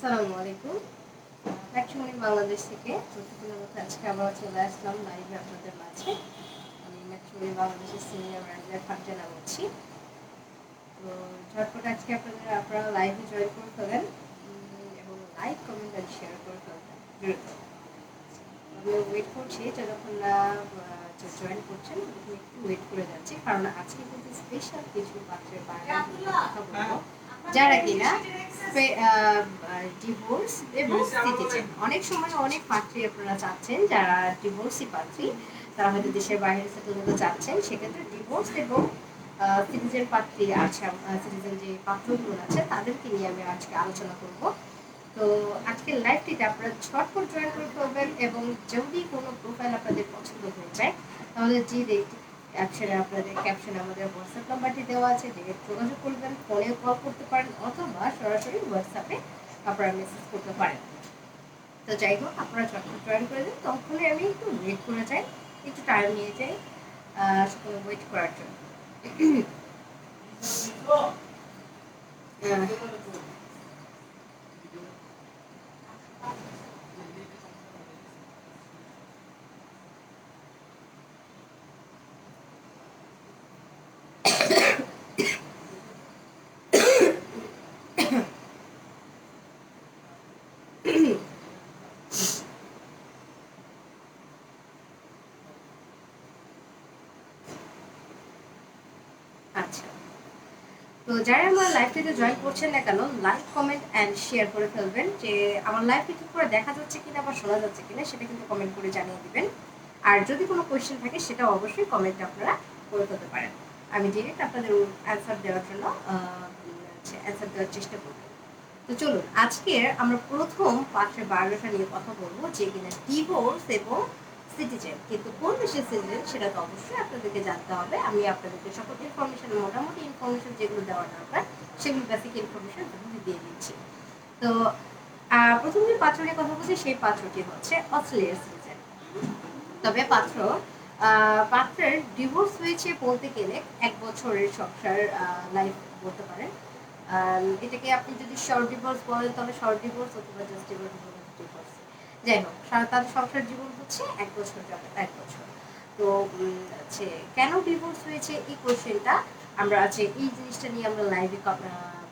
আসসালামু আলাইকুম। ম্যাট্রিমনি বাংলাদেশ থেকে প্রতিদিনের মতো আজকে আবার চলে আসলাম লাইভে আপনাদের মাঝে। আমি ম্যাট্রিমনি বাংলাদেশের সিনিয়র ম্যানেজার ফারজানা বলছি। তো ঝটপট আজকে আপনারা লাইভে জয়েন করে ফেলেন এবং লাইক কমেন্ট আর শেয়ার করে ফেলবেন দ্রুত। আমি ওয়েট করছি যতক্ষণ না জয়েন করছেন ততক্ষণ একটু ওয়েট করে যাচ্ছি, কারণ আজকে কিন্তু স্পেশাল কিছু পাত্রের বায়োগ্রাফি কথা বলবো যারা কিনা ডিভোর্স এবং সিটিজেন। অনেক সময় অনেক পাত্রী আপনারা চাচ্ছেন যারা ডিভোর্সি পাত্রী, তারা হয়তো দেশের বাইরে সেটেল হতে চাচ্ছেন, সেক্ষেত্রে ডিভোর্স এবং সিটিজেন পাত্রী আছে, সিটিজেন যে পাত্রগুলো আছে তাদেরকে নিয়ে আমি আজকে আলোচনা করব। তো আজকের লাইভটিতে আপনারা ঝটপট জয়েন করে ফেলবেন এবং যদি কোনো প্রোফাইল আপনাদের পছন্দ হয়ে যায় তাহলে ক্যাপশনে আমাদের হোয়াটসঅ্যাপ নাম্বারটি দেওয়া আছে, ডিরেক্ট যোগাযোগ করবেন, ফোনে কল করতে পারেন অথবা সরাসরি হোয়াটসঅ্যাপে আপনারা মেসেজ করতে পারেন। তো যাই হোক, আপনারা ঝটপট জয়েন করে দিন, তখনই আমি একটু ওয়েট করে যাই, একটু টাইম নিয়ে যাই সকলে ওয়েট করার জন্য। আচ্ছা, তো যারা আমার লাইভটিতে জয়েন করছেন না কেন, লাইক কমেন্ট অ্যান্ড শেয়ার করে ফেলবেন। যে আমার লাইভটি ঠিক করে দেখা যাচ্ছে কিনা বা শোনা যাচ্ছে কিনা সেটা কিন্তু কমেন্ট করে জানিয়ে দিবেন। আর যদি কোনো কোয়েশ্চেন থাকে সেটা অবশ্যই কমেন্টে আপনারা করে ফেলতে পারেন, আমি ডিরেক্ট আপনাদের অ্যান্সার দেওয়ার জন্য অ্যান্সার দেওয়ার চেষ্টা করব। তো চলুন, আজকে আমরা প্রথম পাত্রের বায়োগ্রাফি নিয়ে কথা বলবো, যে কিনা ডিভোর্স এবং সিটিজেন। কিন্তু কোন দেশের সিটিজেন সেটা তো অবশ্যই আপনাদেরকে জানতে হবে। আমি আপনাদেরকে সকল ইনফরমেশন, মোটামুটি ইনফরমেশন যেগুলো দেওয়ার দরকার সেগুলো বেসিক ইনফরমেশন দিয়ে দিচ্ছি। তো প্রথম যে পাত্র নিয়ে কথা বলছি সেই পাত্রটি হচ্ছে অস্ট্রেলিয়ার সিটিজেন। তবে পাত্রের ডিভোর্স হয়েছে বলতে গেলে 1 বছরের সংসার লাইফ বলতে পারেন। এটাকে আপনি যদি শর্ট ডিভোর্স বলেন তাহলে শর্ট ডিভোর্স, অথবা জাস্ট ডিভোর্স। যাই হোক, তাদের সংসার জীবন হচ্ছে 1 বছর, যাবে 1 বছর। তো কেন ডিভোর্স হয়েছে এই কোয়েশ্চেনটা আমরা এই জিনিসটা নিয়ে আমরা লাইভে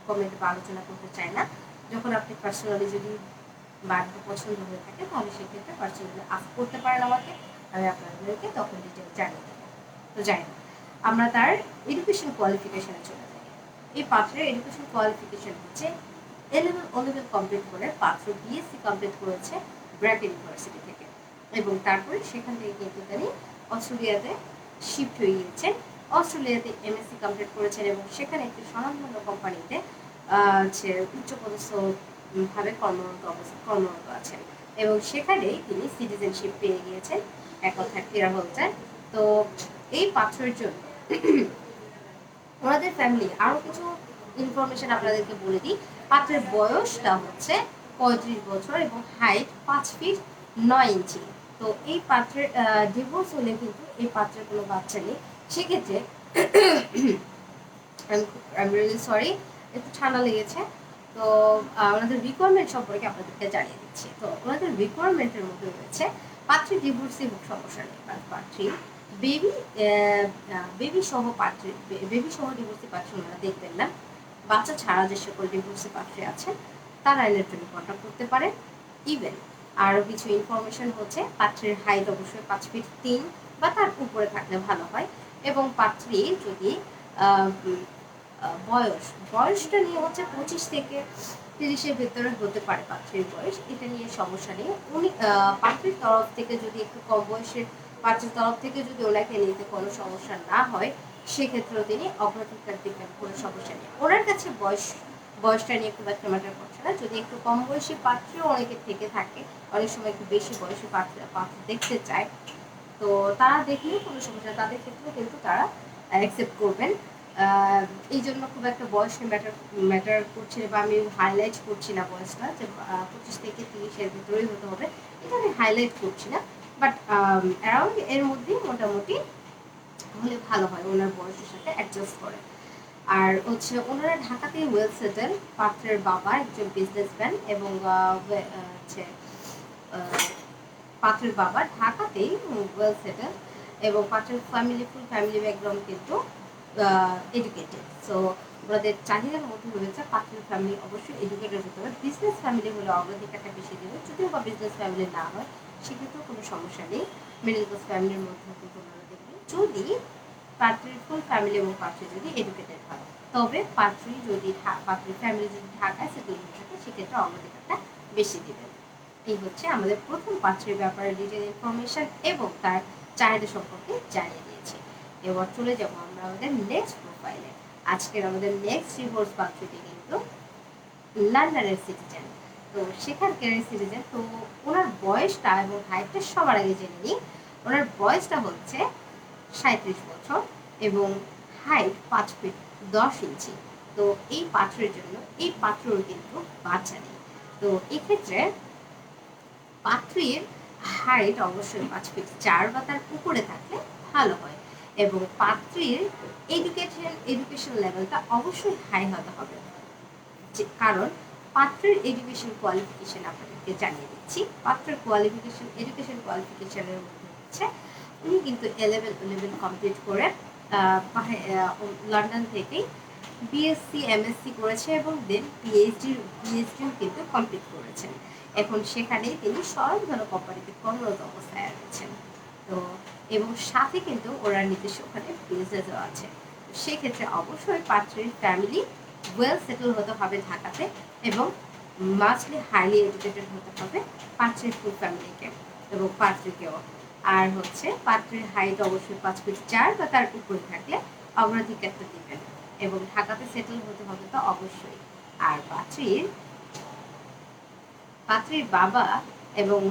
কমেন্টে বা আলোচনা করতে চাই না। যখন আপনি পার্সোনালি যদি বাড়িতে পছন্দ হয়ে থাকে তাহলে সেক্ষেত্রে পার্সোনালি আস্ক করতে পারেন আমাকে, আমি আপনাদেরকে তখন ডিটেল জানিয়ে দেবো। তো যাই হোক, আমরা তার এডুকেশন কোয়ালিফিকেশনে চলে যাই। এই পাত্রের এডুকেশন কোয়ালিফিকেশন হচ্ছে O-level কমপ্লিট করে পাত্র বিএসসি কমপ্লিট করেছে ব্র্যাক ইউনিভার্সিটি থেকে, এবং তারপরে সেখান থেকে কিন্তু তিনি অস্ট্রেলিয়াতে শিফট হয়ে গিয়েছেন। অস্ট্রেলিয়াতে এমএসসি কমপ্লিট করেছেন এবং সেখানে একটি স্বনামধন্য কোম্পানিতে উচ্চপদস্থ ভাবে কর্মরত আছেন, এবং সেখানেই তিনি সিটিজেনশিপ পেয়ে গিয়েছেন। এক কথায় ক্লিয়ার হয়ে যায়। তো এই পাত্রের জন্য ওনাদের ফ্যামিলি আরো কিছু ইনফরমেশন আপনাদেরকে বলে দিই। পাত্রের বয়সটা হচ্ছে 35 বছর এবং হাইট 5 ফিট 9 ইঞ্চি। তো এই পাত্রের ডিভোর্স হলে কিন্তু এই পাত্রের কোনো বাচ্চা নেই। সেক্ষেত্রে I'm really sorry, একটু ঠান্ডা লেগেছে। তো ওনাদের রিকোয়ারমেন্ট সম্পর্কে আপনাদেরকে জানিয়ে দিচ্ছি। তো ওনাদের রিকোয়ারমেন্টের মধ্যে রয়েছে পাত্রী ডিভোর্সি হোক সমস্যা নেই, পাত্রী বেবি বেবি সহ ডিভোর্সি পাত্রী ওনারা দেখবেন না। বাচ্চা ছাড়া যে সকল ডিভোর্সি পাত্রী আছেন তারা এদের জন্য কন্ট্যাক্ট করতে পারেন। ইভেন আরও কিছু ইনফরমেশন হচ্ছে, পাত্রের হাইট অবশ্যই 5 ফিট 3 বা তার উপরে থাকলে ভালো হয়, এবং পাত্রী যদি বয়সটা নিয়ে হচ্ছে 25 থেকে 30-এর ভেতরে হতে পারে পাত্রীর বয়স, এটা নিয়ে সমস্যা নেই। উনি পাত্রীর তরফ থেকে যদি একটু কম বয়সের পাত্রীর তরফ থেকে যদি ওনাকে নিতে কোনো সমস্যা না হয় সেক্ষেত্রেও তিনি অগ্রাধিকার দিবেন, কোনো সমস্যা নেই। ওনার কাছে বয়সটা নিয়ে খুব একটা ম্যাটার করছে না। যদি একটু কম বয়সী পাত্রীও অনেকের থেকে থাকে, অনেক সময় একটু বেশি বয়সী পাত্র দেখতে চায়, তো তারা দেখলেও কোনো সমস্যা, তাদের ক্ষেত্রেও কিন্তু তারা অ্যাকসেপ্ট করবেন। এই জন্য খুব একটা বয়স ম্যাটার করছে, বা আমি হাইলাইট করছি না বয়সটা যে 25 থেকে 30-এর ভিতরেই হতে হবে, এটা আমি হাইলাইট করছি না। বাট অ্যারাউন্ড এর মধ্যেই মোটামুটি হলে ভালো হয়, ওনার বয়সের সাথে অ্যাডজাস্ট করে। আর হচ্ছে ওনারা ঢাকাতেই ওয়েল সেটেল। পাত্রের বাবা একজন বিজনেসম্যান এবং হচ্ছে পাত্রের বাবা ঢাকাতেই ওয়েল সেটেল এবং পাত্রের ফুল ফ্যামিলি ব্যাকগ্রাউন্ড কিন্তু এডুকেটেড। সো ওনাদের চাহিদার মধ্যে রয়েছে পাত্রের ফ্যামিলি অবশ্যই এডুকেটেড হতে হবে। বিজনেস ফ্যামিলি হলে অগ্রাধিকারটা বেশি দেবে, যদিও বা বিজনেস ফ্যামিলি না হয় সেক্ষেত্রেও কোনো সমস্যা নেই। মিডল ক্লাস ফ্যামিলির মধ্যে কিন্তু ওনারা দেখবেন যদি পাত্রের ফুল ফ্যামিলি এবং পাত্রী যদি এডুকেটেড হয়। তবে পাত্রী যদি পাত্রীর ফ্যামিলি যদি ঢাকায় সেটেল হয়ে থাকে সেক্ষেত্রে অগ্রাধিকারটা বেশি দেবেন। এই হচ্ছে আমাদের প্রথম পাত্রের ব্যাপারে ডিটেল ইনফরমেশন এবং তার চাহিদা সম্পর্কে জানিয়ে দিয়েছি। এবার চলে যাব আমরা আমাদের নেক্সট প্রোফাইলে। আজকের আমাদের নেক্সট রিপোর্ট পাত্রটি কিন্তু লন্ডনের সিটিজেন। তো সেখানকার সিটিজেন। তো ওনার বয়সটা এবং হাইটটা সবার আগে জেনে নিই। ওনার বয়সটা হচ্ছে 37 বছর এবং হাইট 5 ফিট 10 ইঞ্চি। তো এই পাত্রের জন্য এই পাত্রর কিন্তু বাচ্চা নেই। তো এক্ষেত্রে পাত্রীর হাইট অবশ্যই 5 ফিট 4 বা তার উপরে থাকলে ভালো হয় এবং পাত্রীর এডুকেশন লেভেলটা অবশ্যই হাই হতে হবে। কারণ পাত্রের এডুকেশন কোয়ালিফিকেশন আপনাদেরকে জানিয়ে দিচ্ছি। পাত্রের এডুকেশন কোয়ালিফিকেশনের মধ্যে হচ্ছে উনি কিন্তু লেভেল কমপ্লিট করে লন্ডন থেকেই বিএসসি এমএসসি করেছে এবং দেন পিএইচডিও কিন্তু কমপ্লিট করেছেন। এখন সেখানেই তিনি স্বয়ংধর কোম্পানিতে কর্মরত অবস্থায় রয়েছেন। তো এবং সাথে কিন্তু ওরা নিজস্ব ওখানে বিজনেসও আছে। সেক্ষেত্রে অবশ্যই পাত্রের ফ্যামিলি ওয়েল সেটেল হতে হবে ঢাকাতে এবং মাস্টলি হাইলি এডুকেটেড হতে হবে পাত্রের ফুল ফ্যামিলিকে এবং পাত্রীকেও। আর হচ্ছে পাত্রের হাইট অবশ্যই 5 ফিট 4 বা তার উপরে থাকলে অগ্রাধিকারটা দিবেন এবং ঢাকাতে সেটেল হতে হবে তো অবশ্যই। আর পাত্রীর বাবা এবং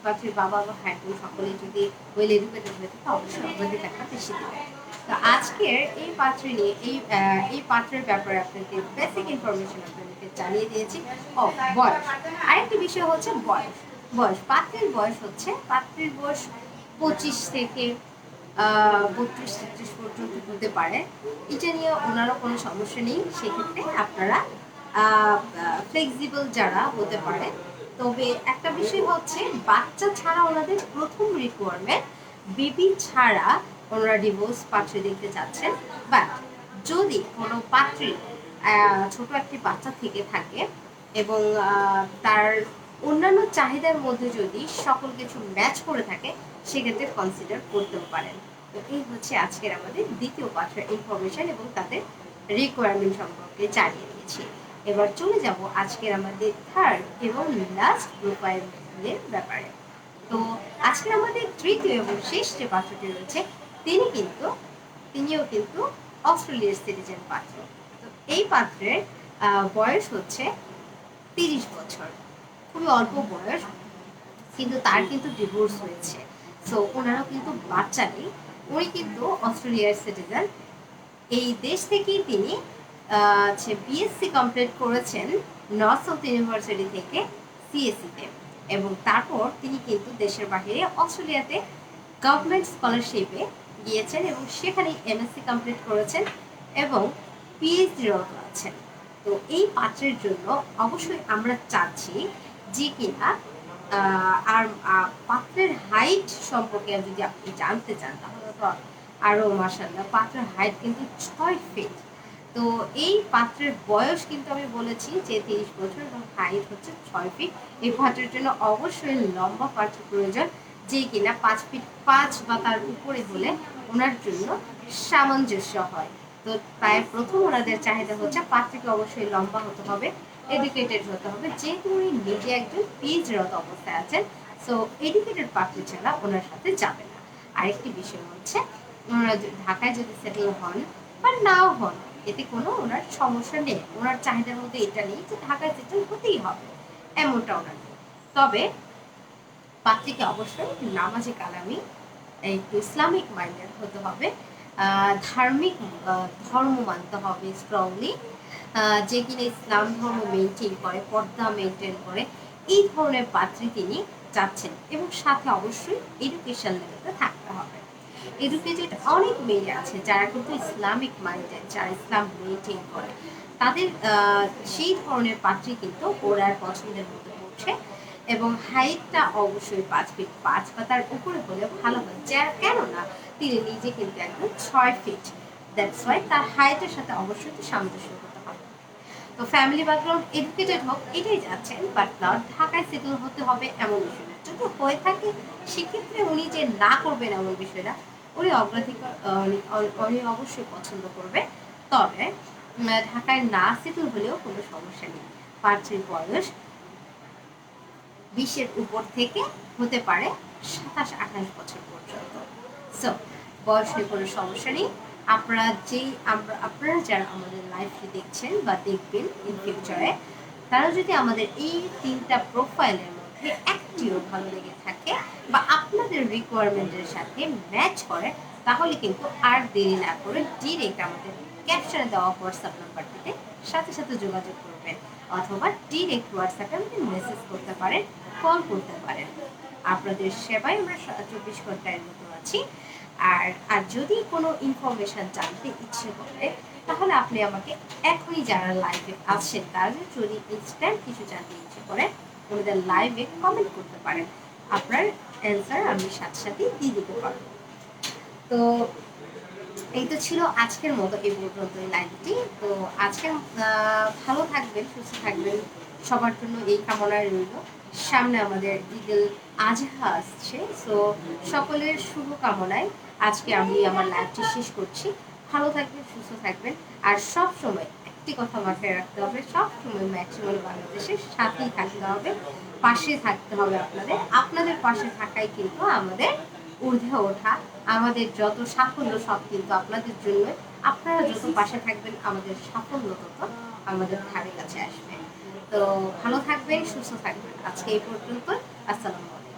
পাত্রীর বাবা বা হাজবেন্ড সকলেই যদি ওয়েল এডুকেটেড হয়ে থাকে অবশ্যই অগ্রাধিকারটা বেশি দেবে। তো আজকের এই পাত্র নিয়ে এই পাত্রের ব্যাপারে আপনাকে বেসিক ইনফরমেশন আপনাদেরকে জানিয়ে দিয়েছি। ও বয়স, আরেকটি বিষয় হচ্ছে পাত্রের বয়স হচ্ছে পাত্রের বয়স 25 থেকে 32-33 পর্যন্ত হতে পারে। এটা নিয়ে ওনারও কোনো সমস্যা নেই। সেক্ষেত্রে আপনারা ফ্লেক্সিবল যারা হতে পারে। তবে একটা বিষয় হচ্ছে বাচ্চা ছাড়া ওনাদের প্রথম রিকোয়ারমেন্ট বেবি ছাড়া ওনারা ডিভোর্স পাত্রী দেখতে চাচ্ছেন। বাট যদি কোনো পাত্রীর ছোট একটি বাচ্চা থেকে থাকে এবং তার অন্যান্য চাহিদার মধ্যে যদি সকল কিছু ম্যাচ করে থাকে সেক্ষেত্রে কনসিডার করতেও পারেন। তো এই হচ্ছে আজকের আমাদের দ্বিতীয় পাত্রের ইনফরমেশন এবং তাদের রিকোয়ারমেন্ট সম্পর্কে জানিয়ে দিয়েছি। এবার চলে যাব আজকের আমাদের থার্ড এবং লাস্ট প্রোফাইলের ব্যাপারে। তো আজকের আমাদের তৃতীয় এবং শেষ যে পাত্রটি রয়েছে তিনিও কিন্তু অস্ট্রেলিয়ার সিটিজেন পাত্র। তো এই পাত্রের বয়স হচ্ছে 30 বছর, খুবই অল্প বয়স, কিন্তু তার কিন্তু ডিভোর্স হয়েছে। সো ওনারও কিন্তু বাচ্চা নেই। উনি কিন্তু অস্ট্রেলিয়ার সিটিজেন। এই দেশ থেকেই তিনি বিএসসি কমপ্লিট করেছেন নর্থ সাউথ ইউনিভার্সিটি থেকে সিএসসিতে এবং তারপর তিনি কিন্তু দেশের বাইরে অস্ট্রেলিয়াতে গভর্নমেন্ট স্কলারশিপে গিয়েছেন এবং সেখানে এমএসসি কমপ্লিট করেছেন এবং পিএইচডিরত আছেন। তো এই পাত্রের জন্য অবশ্যই আমরা চাচ্ছি যে কিনা আর পাত্রের হাইট সম্পর্কে যদি আপনি জানতে চান তাহলে তো আরও মাশাআল্লাহ, পাত্রের হাইট কিন্তু 6 ফিট। তো এই পাত্রের বয়স কিন্তু আমি বলেছি যে 30 বছর এবং হাইট হচ্ছে 6 ফিট। এই পাত্রের জন্য অবশ্যই লম্বা পাত্র প্রয়োজন, যে কিনা 5 ফিট 5 বা তার উপরে হলে ওনার জন্য সামঞ্জস্য হয়। তো তাই প্রথম ওনাদের চাহিদা হচ্ছে পাত্রীকে অবশ্যই লম্বা হতে হবে, এডুকেটেড হতে হবে, যেহেতু উনি নিজে একজন পিএইচডিরত অবস্থায় আছেন। সো এডুকেটেড পাত্রী ছাড়া ওনার সাথে যাবে না। আরেকটি বিষয় হচ্ছে ওনারা ঢাকায় যদি সেটেল হন বা নাও হন এতে কোনো ওনার সমস্যা নেই। ওনার চাহিদার মধ্যে এটা নেই যে ঢাকায় সেটেল হতেই হবে, এমনটা ওনার নেই। তবে পাত্রীকে অবশ্যই নামাজি কালামি একটু ইসলামিক মাইন্ডেড হতে হবে, ধার্মিক ধর্ম মানতে হবে স্ট্রংলি, যে কিনা ইসলাম ধর্ম মেনটেন করে, পর্দা মেনটেন করে, এই ধরনের পাত্রী তিনি চাচ্ছেন এবং সাথে অবশ্যই এডুকেশন লেভেলটা থাকতে হবে। এডুকেটেড অনেক মেয়ে আছে যারা কিন্তু ইসলামিক মাইন্ডেড, যারা ইসলাম মেনটেন করে, তাদের সেই ধরনের পাত্রী কিন্তু ওরার পছন্দের মধ্যে পড়ছে। এবং হাইটটা অবশ্যই 5 ফিট 5 বা তার উপরে হলে ভালো হয়, যার কেননা তিনি নিজে কিন্তু একদম 6 ফিট। দ্যাটস ওয়াই তার হাইটের সাথে অবশ্যই একটু সামঞ্জস্য করতে হবে। তো ফ্যামিলি ব্যাকগ্রাউন্ড এডুকেটেড হোক এটাই যাচ্ছেন, বাট নট ঢাকায় সেটেল হতে হবে এমন বিষয় না। যদি হয়ে থাকে সেক্ষেত্রে উনি যে না করবেন এমন বিষয়টা, উনি অগ্রাধিকার উনি অবশ্যই পছন্দ করবে। তবে ঢাকায় না সেটেল হলেও কোনো সমস্যা নেই। পাত্রীর বয়স 20-এর উপর থেকে হতে পারে 27-28 বছর পর্যন্ত। সো বয়স নিয়ে কোনো সমস্যা নেই। আপনারা যারা আমাদের লাইফে দেখছেন বা দেখবেন ইন ফিউচারে, তারা যদি আমাদের এই 3টা প্রোফাইলের মধ্যে একটিও ভালো লেগে থাকে বা আপনাদের রিকোয়ারমেন্টের সাথে ম্যাচ করে, তাহলে কিন্তু আর দেরি না করে ডিরেক্ট আমাদের ক্যাপশনে দেওয়া হোয়াটসঅ্যাপ নাম্বারটিতে সাথে সাথে যোগাযোগ করবেন, অথবা ডিরেক্ট হোয়াটসঅ্যাপে আমাদের মেসেজ করতে পারেন, কল করতে পারেন। আপনাদের সেবায় আমরা 24 ঘন্টার মতো আছি। আর আর যদি কোনো ইনফরমেশন জানতে ইচ্ছে করে, তাহলে আপনি আমাকে এখনই, যারা লাইভে আছেন তারা যদি ইনস্ট্যান্ট কিছু জানতে ইচ্ছে করে, আমাদের লাইভে কমেন্ট করতে পারেন। আপনার অ্যান্সার আমি সাথে সাথেই দিয়ে দিতে পারবো। তো এই তো ছিল আজকের মতো এই পর্যন্ত লাইভটি। তো আজকের ভালো থাকবেন, সুস্থ থাকবেন, সবার জন্য এই কামনায় রইল। সামনে আমাদের ঈদুল আজহা আসছে, সো সকলের শুভ কামনায় আজকে আমি আমার লাইভটি শেষ করছি। ভালো থাকবেন, সুস্থ থাকবেন, আর সব সময় একটি কথা মাথায় রাখতে হবে, সব সময় ম্যাক্সিমাম বাংলাদেশের সাথেই থাকতে হবে, পাশে থাকতে হবে। আপনাদের পাশে থাকাই কিন্তু আমাদের ঊর্ধ্বে ওঠা। আমাদের যত সাফল্য সব কিন্তু আপনাদের জন্য। আপনারা যত পাশে থাকবেন আমাদের সাফল্য তত আমাদের ধারে কাছে আসবে। তো ভালো থাকবেন, সুস্থ থাকবেন। আজকে এই পর্যন্ত। আসসালামু আলাইকুম।